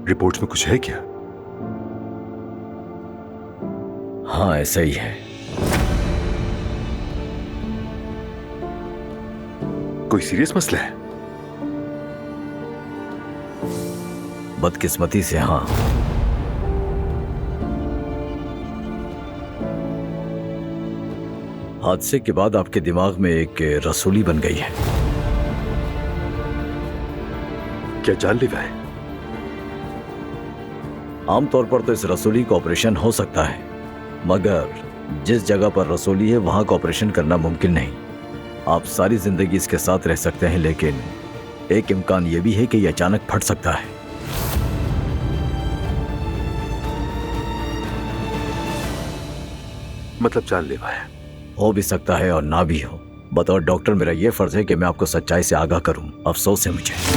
Reports में कुछ है क्या? हाँ, ऐसा ही है। कोई सीरियस मसला है? बदकिस्मती से हाँ। हादसे के बाद आपके दिमाग में एक रसूली बन गई है। क्या जानलेवा है? आमतौर पर तो इस रसूली का ऑपरेशन हो सकता है, मगर जिस जगह पर रसूली है वहां का ऑपरेशन करना मुमकिन नहीं। आप सारी जिंदगी इसके साथ रह सकते हैं, लेकिन एक इम्कान यह भी है कि यह अचानक फट सकता है। मतलब जानलेवा है? हो भी सकता है और ना भी हो। बतौर डॉक्टर मेरा यह फर्ज है कि मैं आपको सच्चाई से आगाह करूं। अफसोस है मुझे।